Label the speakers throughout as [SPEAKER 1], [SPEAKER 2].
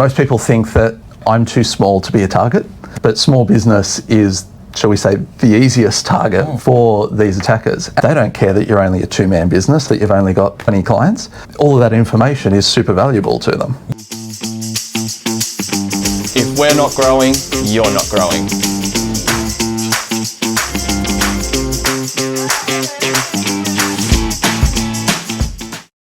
[SPEAKER 1] Most people think that I'm too small to be a target, but small business is, shall we say, the easiest target for these attackers. They don't care that you're only a two-man business, that you've only got 20 clients. All of that information is super valuable to them.
[SPEAKER 2] If we're not growing, you're not growing.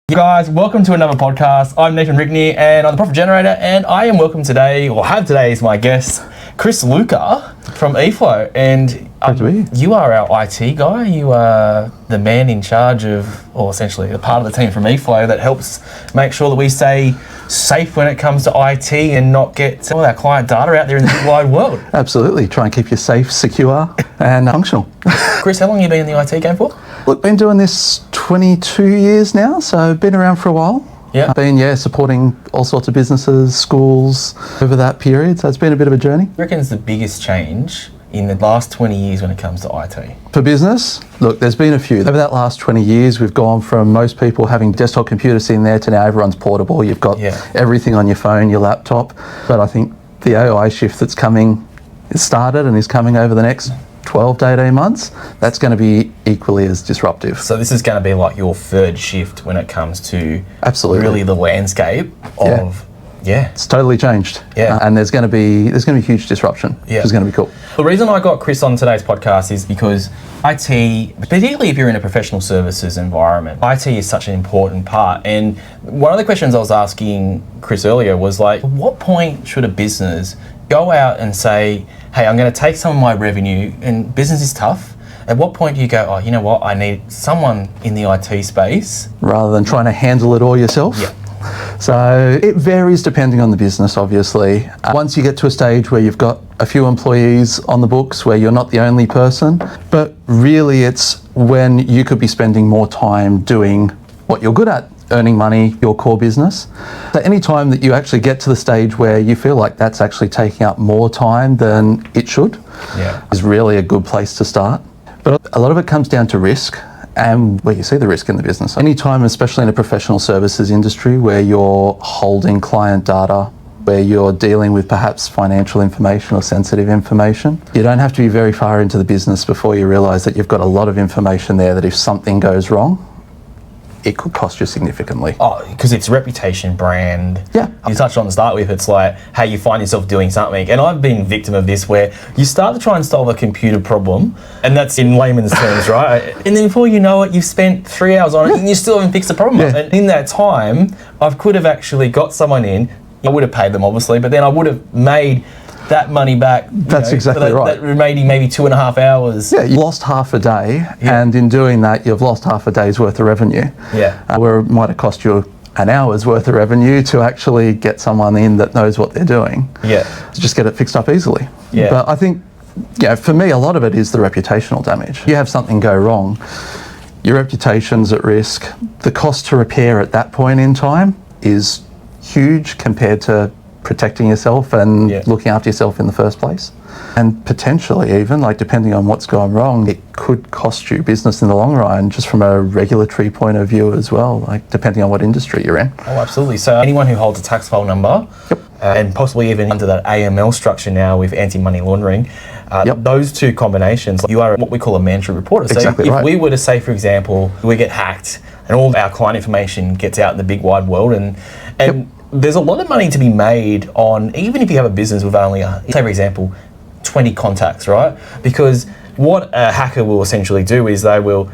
[SPEAKER 2] Hey guys, welcome to another podcast. I'm Nathan Rigney and I'm the Profit Generator, and I am welcome today, or have today as my guest, Chris Luca from e-Flo. And you are our IT guy. You are the man in charge of, or essentially the part of the team from e-Flo that helps make sure that we stay safe when it comes to IT and not get all our client data out there in the big wide world.
[SPEAKER 1] Absolutely. Try and keep you safe, secure and functional.
[SPEAKER 2] Chris, how long have you been in the IT game for?
[SPEAKER 1] Look, been doing this 22 years now, so been around for a while.
[SPEAKER 2] Yeah.
[SPEAKER 1] Been, supporting all sorts of businesses, schools over that period. So it's been a bit of a journey.
[SPEAKER 2] I reckon it's the biggest change in the last 20 years when it comes to IT.
[SPEAKER 1] For business, look, there's been a few. Over that last 20 years, we've gone from most people having desktop computers in there to now everyone's portable. You've got everything on your phone, your laptop. But I think the AI shift that's coming, is started and is coming over the next 12 to 18 months, that's going to be equally as disruptive.
[SPEAKER 2] So this is going to be like your third shift when it comes to
[SPEAKER 1] absolutely
[SPEAKER 2] really the landscape of
[SPEAKER 1] it's totally changed. And there's going to be huge disruption, which is going to be cool.
[SPEAKER 2] The reason I got Chris on today's podcast is because IT, particularly if you're in a professional services environment, IT is such an important part. And one of the questions I was asking Chris earlier was like, at what point should a business go out and say, hey, I'm going to take some of my revenue, and business is tough. At what point do you go, oh, you know what, I need someone in the IT space?
[SPEAKER 1] Rather than trying to handle it all yourself?
[SPEAKER 2] Yeah.
[SPEAKER 1] So it varies depending on the business, obviously. Once you get to a stage where you've got a few employees on the books where you're not the only person, but really it's when you could be spending more time doing what you're good at, earning money, your core business. So any time that you actually get to the stage where you feel like that's actually taking up more time than it should is really a good place to start. But a lot of it comes down to risk and where you see the risk in the business. Anytime, especially in a professional services industry where you're holding client data, where you're dealing with perhaps financial information or sensitive information, you don't have to be very far into the business before you realise that you've got a lot of information there that if something goes wrong, it could cost you significantly.
[SPEAKER 2] Oh, because it's reputation, brand.
[SPEAKER 1] Yeah.
[SPEAKER 2] You touched on to start with, it's like, hey, you find yourself doing something. And I've been victim of this where you start to try and solve a computer problem, and that's in layman's terms, right? And then before you know it, you've spent 3 hours on it and you still haven't fixed the problem. And in that time, I could have actually got someone in, I would have paid them obviously, but then I would have made that money back.
[SPEAKER 1] That's exactly right.
[SPEAKER 2] That remaining maybe 2.5 hours.
[SPEAKER 1] Yeah, you lost half a day, and in doing that, you've lost half a day's worth of revenue. Where it might have cost you an hour's worth of revenue to actually get someone in that knows what they're doing. To just get it fixed up easily. But I think, for me, a lot of it is the reputational damage. You have something go wrong, your reputation's at risk. The cost to repair at that point in time is huge compared to protecting yourself and looking after yourself in the first place. And potentially even, like depending on what's gone wrong, it could cost you business in the long run, just from a regulatory point of view as well, like depending on what industry you're in.
[SPEAKER 2] Oh, absolutely. So anyone who holds a tax file number, and possibly even under that AML structure now with anti-money laundering, those two combinations, you are what we call a mandatory reporter. So if we were to say, for example, we get hacked and all of our client information gets out in the big wide world, and there's a lot of money to be made on, even if you have a business with only, say for example, 20 contacts, right? Because what a hacker will essentially do is they will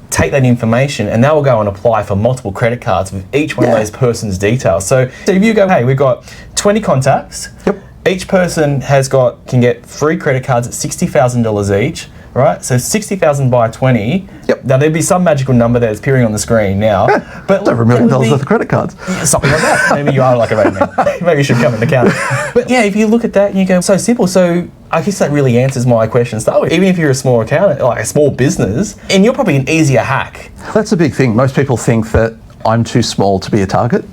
[SPEAKER 2] take that information and they will go and apply for multiple credit cards with each one of those person's details. So if you go, hey, we've got 20 contacts, each person can get 3 credit cards at $60,000 each, right? So 60,000 by 20. Now there'd be some magical number that's appearing on the screen now. But
[SPEAKER 1] over $1 million worth of credit cards.
[SPEAKER 2] Something like that. Maybe you are like a man. Maybe you should come into account. But if you look at that and you go, so simple. So I guess that really answers my question to start with. Even if you're a small accountant, like a small business, and you're probably an easier hack.
[SPEAKER 1] That's a big thing. Most people think that I'm too small to be a target.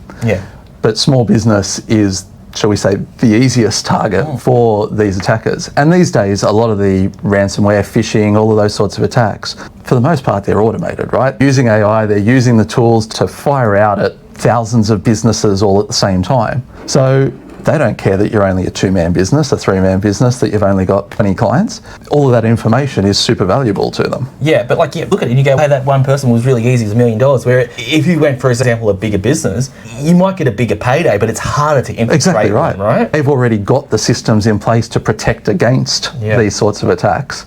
[SPEAKER 1] But small business is, shall we say, the easiest target for these attackers. And these days, a lot of the ransomware, phishing, all of those sorts of attacks, for the most part, they're automated, right? Using AI, they're using the tools to fire out at thousands of businesses all at the same time. So They don't care that you're only a 2-man business, a 3-man business, that you've only got 20 clients. All of that information is super valuable to them.
[SPEAKER 2] Yeah, but like, look at it and you go, hey, that one person was really easy, it's $1 million. Where if you went, for example, a bigger business, you might get a bigger payday, but it's harder to infiltrate.
[SPEAKER 1] Exactly right.
[SPEAKER 2] Them, right?
[SPEAKER 1] They've already got the systems in place to protect against these sorts of attacks,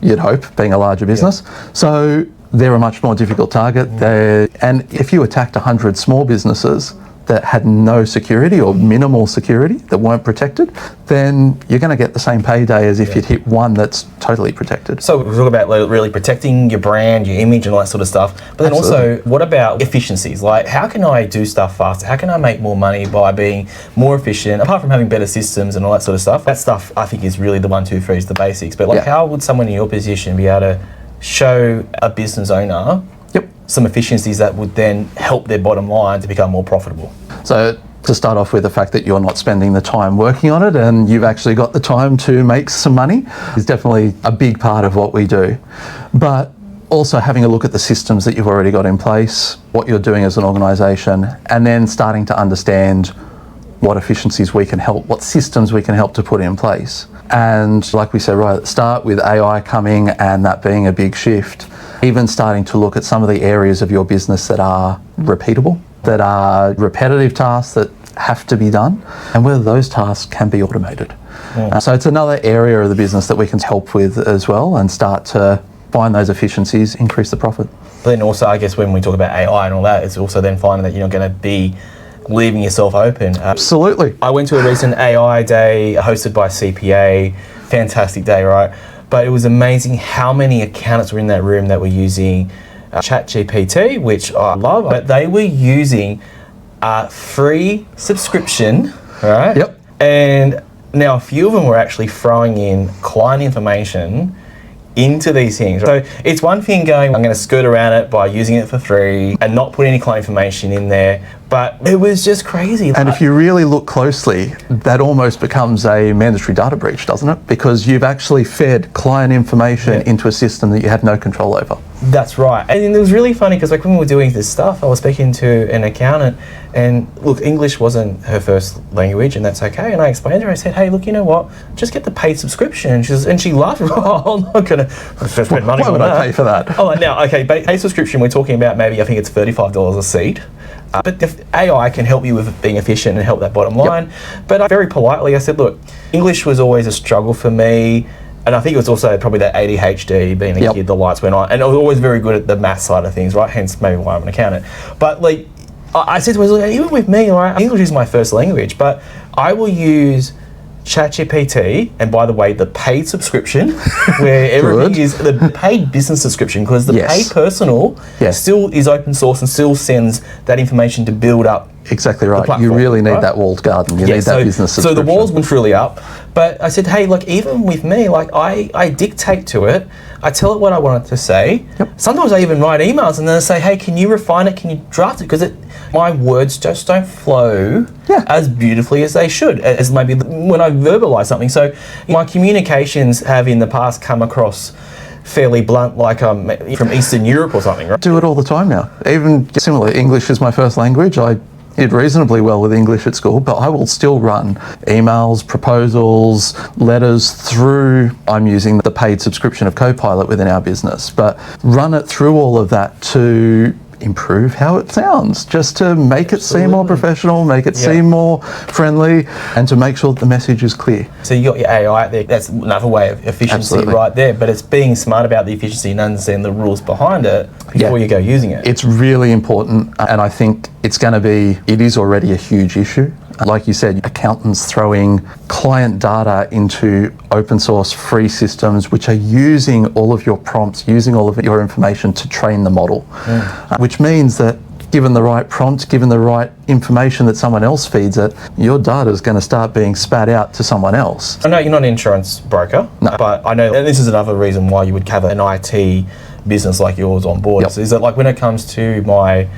[SPEAKER 1] you'd hope, being a larger business. So they're a much more difficult target. And if you attacked 100 small businesses that had no security or minimal security, that weren't protected, then you're going to get the same payday as if you'd hit one that's totally protected.
[SPEAKER 2] So we're talking about really protecting your brand, your image and all that sort of stuff. But then also, what about efficiencies? Like, how can I do stuff faster? How can I make more money by being more efficient, apart from having better systems and all that sort of stuff? That stuff, I think, is really the 1, 2, 3 is the basics. But like, how would someone in your position be able to show a business owner some efficiencies that would then help their bottom line to become more profitable?
[SPEAKER 1] So to start off with, the fact that you're not spending the time working on it and you've actually got the time to make some money is definitely a big part of what we do. But also having a look at the systems that you've already got in place, what you're doing as an organisation, and then starting to understand what efficiencies we can help, what systems we can help to put in place. And like we said right at the start, with AI coming and that being a big shift, even starting to look at some of the areas of your business that are repeatable, that are repetitive tasks that have to be done, and whether those tasks can be automated. So it's another area of the business that we can help with as well and start to find those efficiencies, increase the profit.
[SPEAKER 2] But then also, I guess when we talk about AI and all that, it's also then finding that you're not going to be leaving yourself open.
[SPEAKER 1] Absolutely.
[SPEAKER 2] I went to a recent AI day hosted by CPA. Fantastic day, right? But it was amazing how many accountants were in that room that were using ChatGPT, which I love, but they were using a free subscription, right?
[SPEAKER 1] Yep.
[SPEAKER 2] And now a few of them were actually throwing in client information into these things. So it's one thing going, I'm going to skirt around it by using it for free and not put any client information in there, but it was just crazy.
[SPEAKER 1] And if you really look closely, that almost becomes a mandatory data breach, doesn't it? Because you've actually fed client information into a system that you had no control over.
[SPEAKER 2] That's right. And it was really funny because like when we were doing this stuff, I was speaking to an accountant and look, English wasn't her first language and that's okay. And I explained to her, I said, hey, look, you know what? Just get the paid subscription. And she laughed. Oh, I'm not going to spend money on that.
[SPEAKER 1] Why would I pay for that?
[SPEAKER 2] Oh, now, okay, paid subscription, we're talking about maybe, I think it's $35 a seat. But if AI can help you with being efficient and help that bottom line. But I very politely, I said, look, English was always a struggle for me. And I think it was also probably that ADHD, being a kid, the lights went on. And I was always very good at the math side of things, right? Hence maybe why I'm an accountant. But like, I said to her, look, even with me, right, English is my first language, but I will use ChatGPT, and by the way, the paid subscription, where everything is the paid business subscription, because the paid personal still is open source and still sends that information to build up.
[SPEAKER 1] Exactly right. You really need that walled garden. You need that business subscription.
[SPEAKER 2] So the walls went truly up. But I said, hey, look, even with me, like I dictate to it. I tell it what I want it to say. Sometimes I even write emails and then I say, hey, can you refine it? Can you draft it? Because my words just don't flow as beautifully as they should, as maybe when I verbalize something. So my communications have in the past come across fairly blunt, like I'm from Eastern Europe or something, right?
[SPEAKER 1] Do it all the time now. Even similarly, English is my first language. I did reasonably well with English at school, but I will still run emails, proposals, letters through, I'm using the paid subscription of Copilot within our business, but run it through all of that to improve how it sounds, just to make it seem more professional, make it seem more friendly, and to make sure that the message is clear.
[SPEAKER 2] So you got your AI out there, that's another way of efficiency right there, but it's being smart about the efficiency and understanding the rules behind it before you go using it.
[SPEAKER 1] It's really important, and I think it is already a huge issue. Like you said, accountants throwing client data into open source free systems which are using all of your prompts, using all of your information to train the model, which means that given the right prompt, given the right information that someone else feeds it, your data is going to start being spat out to someone else.
[SPEAKER 2] I know you're not an insurance broker, but I know, and this is another reason why you would have an IT business like yours on board, is that like when it comes to my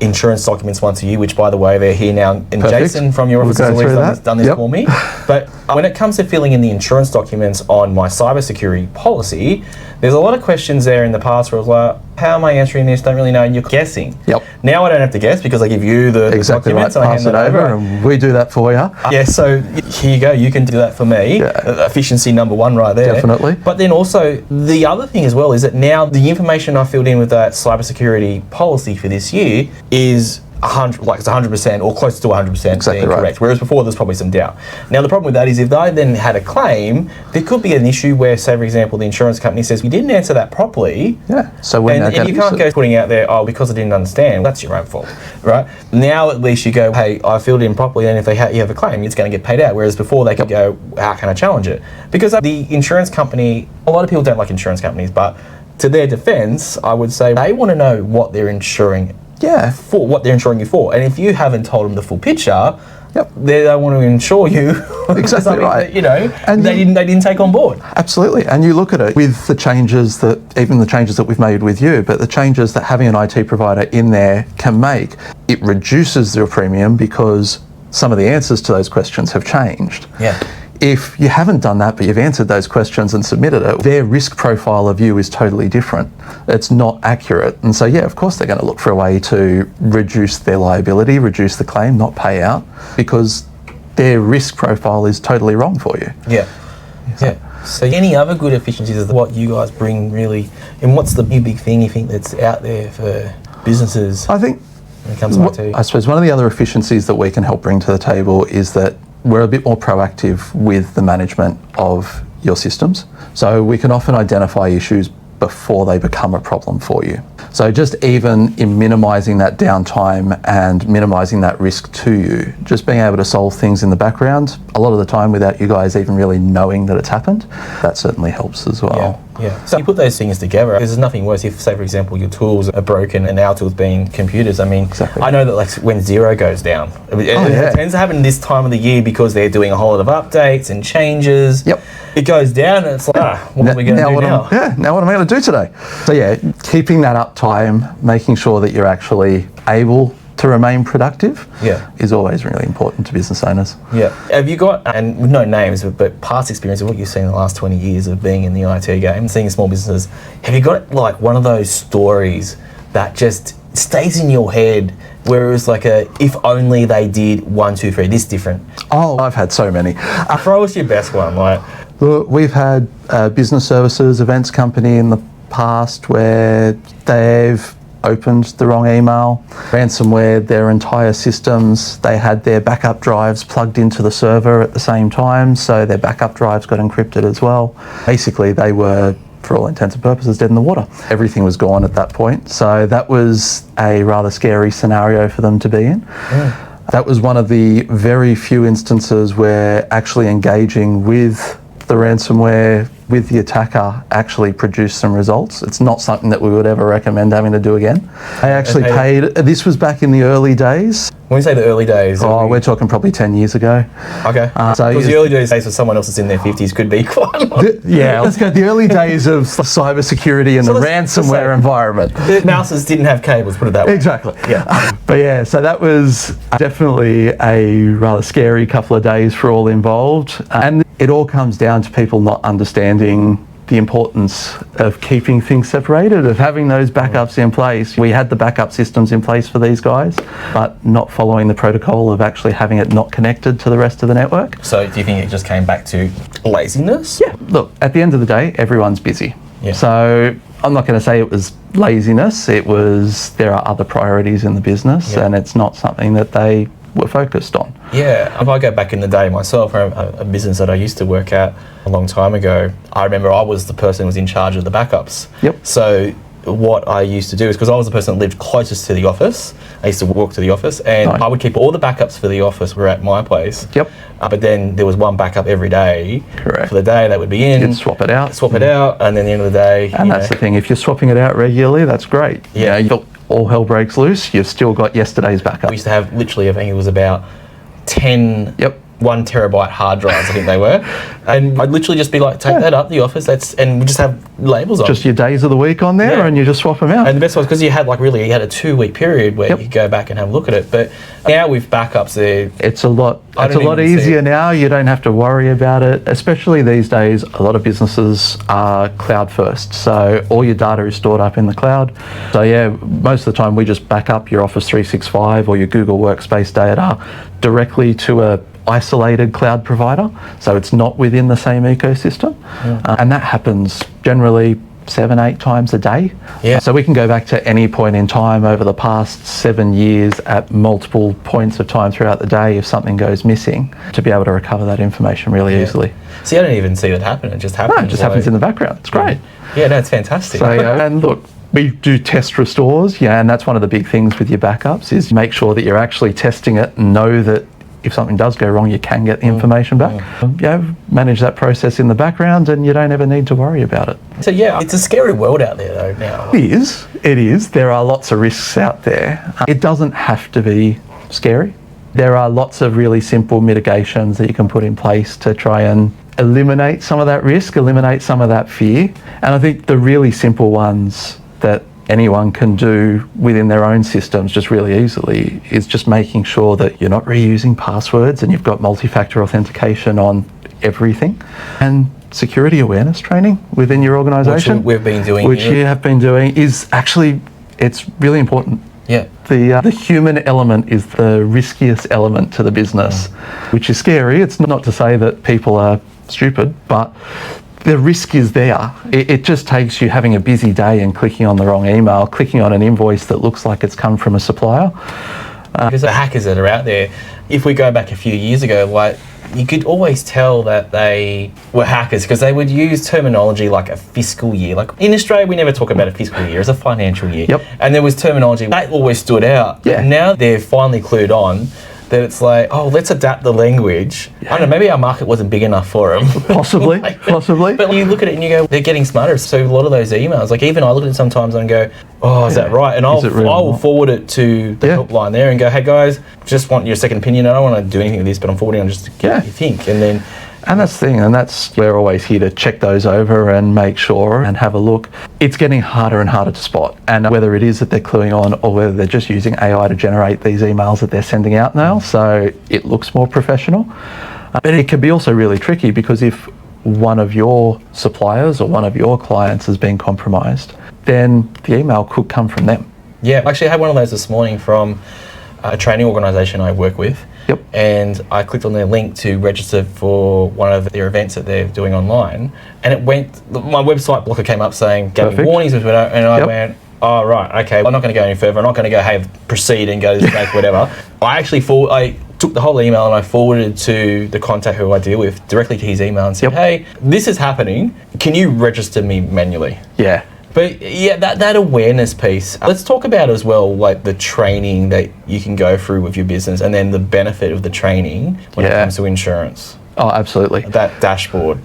[SPEAKER 2] insurance documents once a year, which by the way, they're here now, and Jason from your office has always done this for me. But when it comes to filling in the insurance documents on my cybersecurity policy, there's a lot of questions there in the past where I was like, how am I answering this? Don't really know. And you're guessing.
[SPEAKER 1] Yep.
[SPEAKER 2] Now I don't have to guess because I give you the documents and I hand it over.
[SPEAKER 1] And we do that for you.
[SPEAKER 2] Yeah, so here you go. You can do that for me. Yeah. Efficiency number one right there.
[SPEAKER 1] Definitely.
[SPEAKER 2] But then also, the other thing as well is that now the information I filled in with that cybersecurity policy for this year is 100% or close to 100% being correct. Whereas before there's probably some doubt. Now the problem with that is if I then had a claim, there could be an issue where, say for example, the insurance company says, you didn't answer that properly.
[SPEAKER 1] Yeah. So
[SPEAKER 2] and you can't go putting out there, oh, because I didn't understand. That's your own fault, right? Now at least you go, hey, I filled it in properly, and if you have a claim, it's going to get paid out. Whereas before they could go, how can I challenge it? Because the insurance company, a lot of people don't like insurance companies, but to their defense, I would say they want to know what they're insuring. Yeah, for what they're insuring you for. And if you haven't told them the full picture, they don't want to insure you.
[SPEAKER 1] Exactly right.
[SPEAKER 2] That, and they didn't take on board.
[SPEAKER 1] Absolutely. And you look at it with the changes that we've made with you, but the changes that having an IT provider in there can make, it reduces their premium because some of the answers to those questions have changed.
[SPEAKER 2] Yeah.
[SPEAKER 1] If you haven't done that, but you've answered those questions and submitted it, their risk profile of you is totally different. It's not accurate. And so, yeah, of course they're going to look for a way to reduce their liability, reduce the claim, not pay out, because their risk profile is totally wrong for you.
[SPEAKER 2] Yeah. So any other good efficiencies is what you guys bring really, and what's the big thing you think that's out there for businesses?
[SPEAKER 1] I think,
[SPEAKER 2] when it comes to IT?
[SPEAKER 1] I suppose one of the other efficiencies that we can help bring to the table is that we're a bit more proactive with the management of your systems. So we can often identify issues before they become a problem for you. So just even in minimising that downtime and minimising that risk to you, just being able to solve things in the background, a lot of the time without you guys even really knowing that it's happened, that certainly helps as well.
[SPEAKER 2] Yeah. So you put those things together, there's nothing worse if, say for example, your tools are broken and our tools being computers. I mean, I know that like when Xero goes down, it tends to happen this time of the year because they're doing a whole lot of updates and changes.
[SPEAKER 1] Yep.
[SPEAKER 2] It goes down and it's like, what are we going to do now?
[SPEAKER 1] Now what am I going to do today? So yeah, keeping that uptime, making sure that you're actually able to remain productive is always really important to business owners.
[SPEAKER 2] Yeah. Have you got, and with no names, but past experience of what you've seen in the last 20 years of being in the IT game, seeing small businesses, have you got like one of those stories that just stays in your head where it was like if only they did 1, 2, 3, this different?
[SPEAKER 1] Oh, I've had so many.
[SPEAKER 2] Throw us your best one.
[SPEAKER 1] Look, we've had a business services events company in the past where they've opened the wrong email, ransomware their entire systems. They had their backup drives plugged into the server at the same time, so their backup drives got encrypted as well. Basically, they were, for all intents and purposes, dead in the water. Everything was gone at that point, so that was a rather scary scenario for them to be in. Yeah. That was one of the very few instances where actually engaging with the ransomware, with the attacker, actually produced some results. It's not something that we would ever recommend having to do again. I actually paid, this was back in the early days.
[SPEAKER 2] When you say the early days?
[SPEAKER 1] We're talking probably 10 years ago.
[SPEAKER 2] Okay. So because the early days for someone else that's in their 50s could be quite long.
[SPEAKER 1] Let's go. The early days of cybersecurity and the ransomware environment.
[SPEAKER 2] The mouses didn't have cables, put it that way.
[SPEAKER 1] Exactly.
[SPEAKER 2] Yeah.
[SPEAKER 1] But yeah, so that was definitely a rather scary couple of days for all involved. And it all comes down to people not understanding the importance of keeping things separated, of having those backups in place. We had the backup systems in place for these guys, but not following the protocol of actually having it not connected to the rest of the network.
[SPEAKER 2] So do you think it just came back to laziness?
[SPEAKER 1] Yeah, look, at the end of the day, everyone's busy. Yeah. So I'm not going to say it was laziness, it was there are other priorities in the business and it's not something that they were focused on.
[SPEAKER 2] Yeah, if I go back in the day myself, a business that I used to work at a long time ago, I remember I was the person who was in charge of the backups. Yep. So what I used to do is, because I was the person that lived closest to the office, I used to walk to the office and I would keep all the backups for the office were at my place. Yep. But then there was one backup every day. Correct. For the day that would be in.
[SPEAKER 1] You'd swap it out.
[SPEAKER 2] And then the end of the day.
[SPEAKER 1] And that's the thing, if you're swapping it out regularly, that's great. Yeah. All hell breaks loose, you've still got yesterday's backup.
[SPEAKER 2] We used to have literally, I think it was about 10 1 terabyte hard drives, I think they were. And I'd literally just be like, take that up the office, and we just have labels on.
[SPEAKER 1] Just your days of the week on there, and you just swap them out.
[SPEAKER 2] And the best was because you had a 2-week period where you could go back and have a look at it. But now with backups,
[SPEAKER 1] it's a lot easier now. You don't have to worry about it, especially these days. A lot of businesses are cloud first, so all your data is stored up in the cloud. So most of the time we just back up your Office 365 or your Google Workspace data directly to a isolated cloud provider, so it's not within the same ecosystem. And that happens generally 7-8 times a day. So we can go back to any point in time over the past 7 years at multiple points of time throughout the day if something goes missing, to be able to recover that information really easily.
[SPEAKER 2] See, I don't even see that happen. It just happens.
[SPEAKER 1] No, it just happens in the background. It's great.
[SPEAKER 2] Yeah, no, it's fantastic.
[SPEAKER 1] So, and look, we do test restores, and that's one of the big things with your backups is make sure that you're actually testing it and know that if something does go wrong, you can get the information back. Manage that process in the background and you don't ever need to worry about it.
[SPEAKER 2] So it's a scary world out there though now.
[SPEAKER 1] It is. There are lots of risks out there. It doesn't have to be scary. There are lots of really simple mitigations that you can put in place to try and eliminate some of that risk, eliminate some of that fear. And I think the really simple ones that anyone can do within their own systems just really easily is just making sure that you're not reusing passwords and you've got multi-factor authentication on everything, and security awareness training within your organisation,
[SPEAKER 2] which we've been doing,
[SPEAKER 1] which you have been doing, is actually, it's really important. The human element is the riskiest element to the business, which is scary. It's not to say that people are stupid, but the risk is there. It just takes you having a busy day and clicking on the wrong email, clicking on an invoice that looks like it's come from a supplier.
[SPEAKER 2] Because the hackers that are out there, if we go back a few years ago, you could always tell that they were hackers because they would use terminology like a fiscal year. Like in Australia, we never talk about a fiscal year, it's a financial year. And there was terminology that always stood out. Now they're finally clued on that it's like, let's adapt the language. I don't know, maybe our market wasn't big enough for them.
[SPEAKER 1] Possibly.
[SPEAKER 2] But when you look at it and you go, they're getting smarter. So a lot of those emails, even I look at it sometimes and go, is that right? And I will forward it to the helpline there and go, hey guys, just want your second opinion. I don't want to do anything with this, but I'm forwarding on just to get what you think.
[SPEAKER 1] And that's the thing, and we're always here to check those over and make sure and have a look. It's getting harder and harder to spot, and whether it is that they're cluing on or whether they're just using AI to generate these emails that they're sending out now, so it looks more professional. But it can be also really tricky because if one of your suppliers or one of your clients has been compromised, then the email could come from them.
[SPEAKER 2] Actually I had one of those this morning from a training organisation I work with. And I clicked on their link to register for one of their events that they're doing online, and my website blocker came up saying, gave me warnings, and I went, oh right, okay, I'm not going to go any further, I'm not going to go, hey, proceed and go to the bank, whatever. I took the whole email and I forwarded to the contact who I deal with directly to his email and said, hey, this is happening, can you register me manually? But that awareness piece, let's talk about as well, the training that you can go through with your business and then the benefit of the training when it comes to insurance.
[SPEAKER 1] Oh, absolutely.
[SPEAKER 2] That dashboard.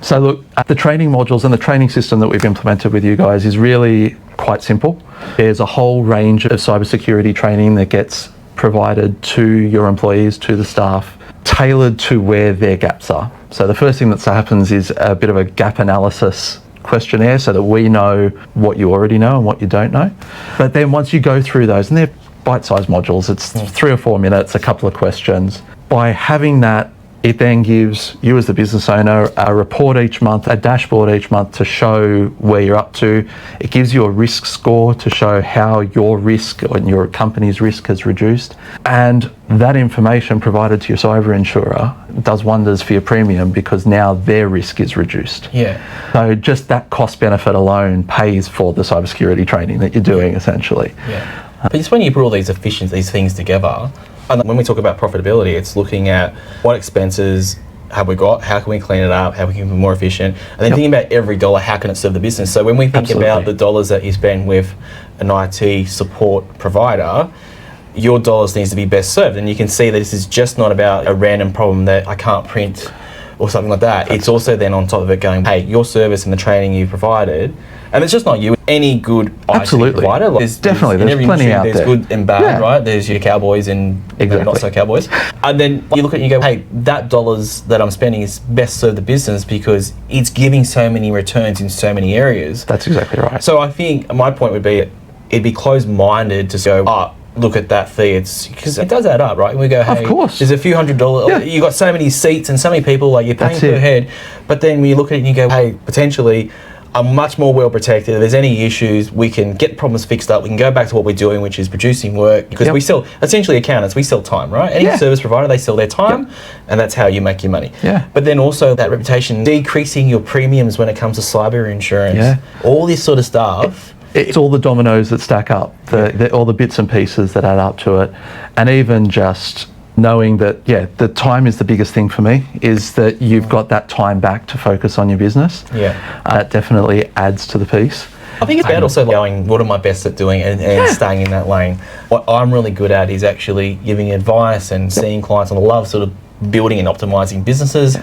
[SPEAKER 1] So look, the training modules and the training system that we've implemented with you guys is really quite simple. There's a whole range of cybersecurity training that gets provided to your employees, to the staff, tailored to where their gaps are. So the first thing that happens is a bit of a gap analysis questionnaire so that we know what you already know and what you don't know. But then once you go through those, and they're bite-sized modules, it's 3 or 4 minutes, a couple of questions. By having that, it then gives you as the business owner a report each month, a dashboard each month to show where you're up to. It gives you a risk score to show how your risk or your company's risk has reduced. And that information provided to your cyber insurer does wonders for your premium because now their risk is reduced. So just that cost benefit alone pays for the cybersecurity training that you're doing essentially.
[SPEAKER 2] But just when you put all these things together, and when we talk about profitability, it's looking at what expenses have we got, how can we clean it up, how we can be more efficient, and then thinking about every dollar, how can it serve the business. So when we think about the dollars that you spend with an IT support provider, your dollars needs to be best served. And you can see that this is just not about a random problem that I can't print or something like that. It's also then on top of it going, hey, your service and the training you provided And it's just not you. Any good
[SPEAKER 1] Absolutely.
[SPEAKER 2] IT provider. Like,
[SPEAKER 1] There's
[SPEAKER 2] in
[SPEAKER 1] plenty
[SPEAKER 2] industry,
[SPEAKER 1] out
[SPEAKER 2] there's
[SPEAKER 1] there.
[SPEAKER 2] good and bad, right? There's your cowboys and not so cowboys. And then you look at it and you go, hey, that dollars that I'm spending is best serve the business because it's giving so many returns in so many areas.
[SPEAKER 1] That's exactly right.
[SPEAKER 2] So I think my point would be, it'd be closed-minded to go, look at that fee. It's because it does add up, right? And we go, hey,
[SPEAKER 1] of course.
[SPEAKER 2] there's a few $100. Yeah. You got so many seats and so many people, like you're paying per head. But then when you look at it and you go, hey, potentially I'm much more well protected. If there's any issues, we can get problems fixed up. We can go back to what we're doing, which is producing work. Because we sell, essentially accountants, we sell time, right? Any service provider, they sell their time, and that's how you make your money.
[SPEAKER 1] Yeah.
[SPEAKER 2] But then also that reputation, decreasing your premiums when it comes to cyber insurance, all this sort of stuff.
[SPEAKER 1] It's all the dominoes that stack up, all the bits and pieces that add up to it. And even just knowing that, the time is the biggest thing for me, is that you've got that time back to focus on your business. That definitely adds to the piece.
[SPEAKER 2] I think it's about also going, what am I best at doing and staying in that lane. What I'm really good at is actually giving advice and seeing clients, and I love sort of building and optimizing businesses.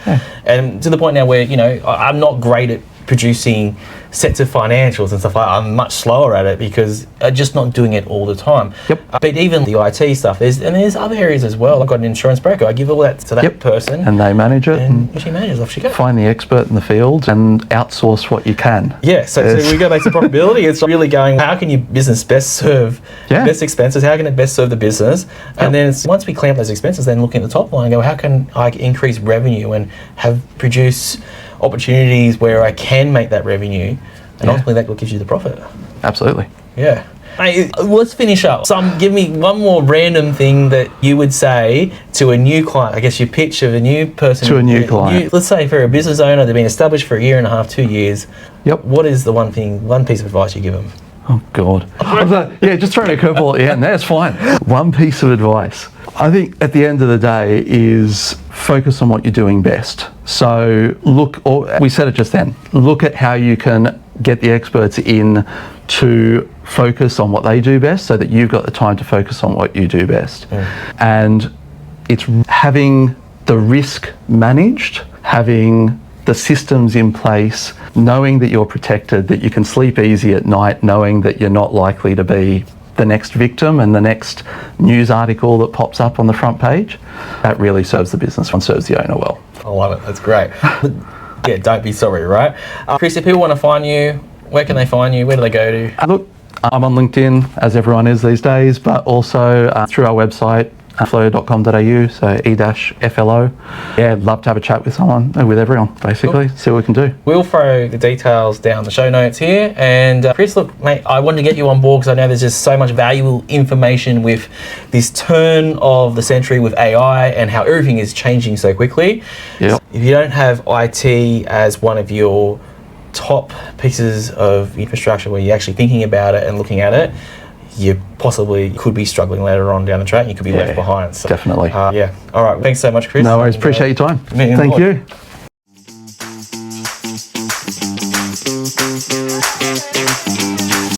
[SPEAKER 2] And to the point now where, I'm not great at producing sets of financials and stuff like that. I'm much slower at it because I'm just not doing it all the time. But even the IT stuff, there's other areas as well. I've got an insurance broker. I give all that to that person.
[SPEAKER 1] And they manage it.
[SPEAKER 2] And she manages, off she goes.
[SPEAKER 1] Find the expert in the field and outsource what you can.
[SPEAKER 2] So we go back to profitability. It's really going, how can your business best serve best expenses? How can it best serve the business? And then once we clamp those expenses, then looking at the top line and go, how can I increase revenue and produce opportunities where I can make that revenue, and ultimately that gives you the profit.
[SPEAKER 1] Absolutely.
[SPEAKER 2] Yeah. Hey, let's finish up. Give me one more random thing that you would say to a new client. I guess your pitch of a new person.
[SPEAKER 1] To a new client.
[SPEAKER 2] Let's say for a business owner, they've been established for 1.5 years, 2 years. What is the one piece of advice you give them?
[SPEAKER 1] Oh, God. Just throwing a curveball at the end. That's fine. One piece of advice. I think at the end of the day is focus on what you're doing best. So we said it just then, look at how you can get the experts in to focus on what they do best so that you've got the time to focus on what you do best. And it's having the risk managed, having the systems in place, knowing that you're protected, that you can sleep easy at night, knowing that you're not likely to be the next victim and the next news article that pops up on the front page. That really serves the business and serves the owner well.
[SPEAKER 2] I love it. That's great. Don't be sorry, right? Chris, if people want to find you, where can they find you? Where do they go to?
[SPEAKER 1] Look, I'm on LinkedIn, as everyone is these days, but also through our website, e-Flo.com.au, so e-Flo. Love to have a chat with everyone, basically, see what we can do.
[SPEAKER 2] We'll throw the details down the show notes here. And Chris, look, mate, I wanted to get you on board because I know there's just so much valuable information with this turn of the century with AI and how everything is changing so quickly. If you don't have IT as one of your top pieces of infrastructure where you're actually thinking about it and looking at it, you possibly could be struggling later on down the track. You could be left behind. So,
[SPEAKER 1] definitely.
[SPEAKER 2] All right. Thanks so much, Chris.
[SPEAKER 1] No worries. Appreciate your time. Thank you.